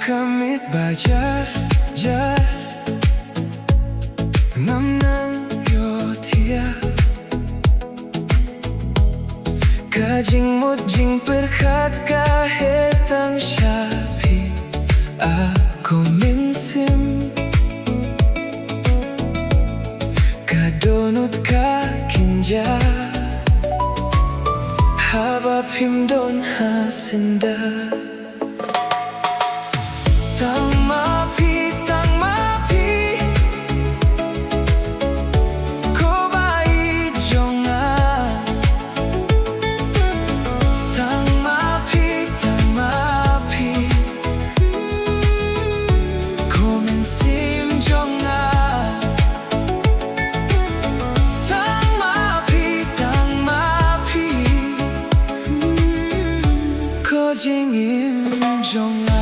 Kamit bajar jar ngam nang yo thia kajing mut jing perkhat kahir tang syapi aku minsim ka dohnud ka kynjah habab himdon hasinda Tang Ma Phi, Tang Ma Phi, ko bai jonga. Tang Ma Phi, Tang Ma Phi, ko min sim jonga. Tang Ma Phi, Tang Ma Phi, ko jing im jonga.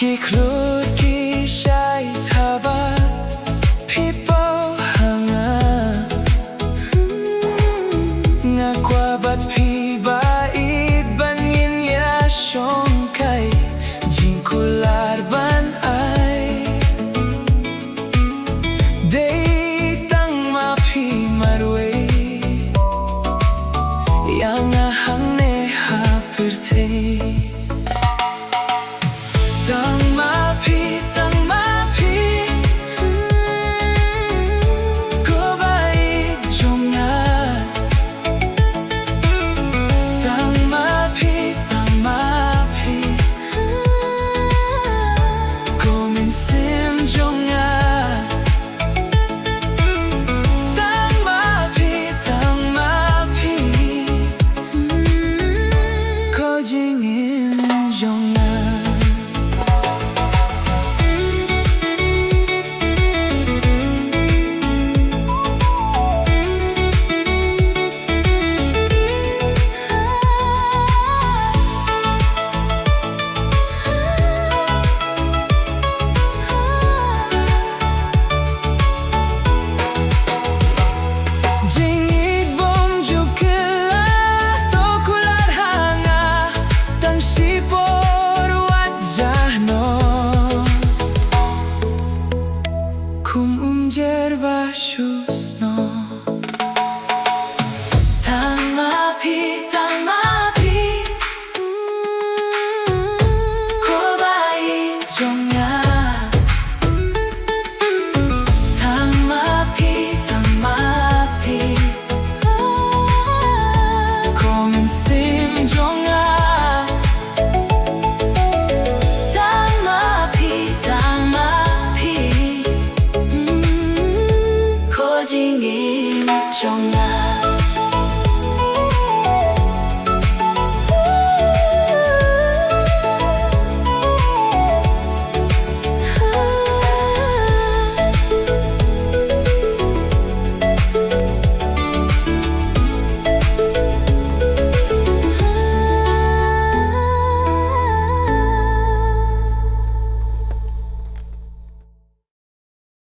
Ki klut ki shai thaba pipo hanga nga kwa bat pi bait ban yin ya shong kai jing kular ban ai dei Tang Ma Phi marwe yang hang ne ha pirte Tang Ma Phi, Tang Ma Phi, ko bai jonga. Tang Ma Phi, Tang Ma Phi, ko min sim jonga. Tang Ma Phi, Tang Ma Phi, ko jing im jonga.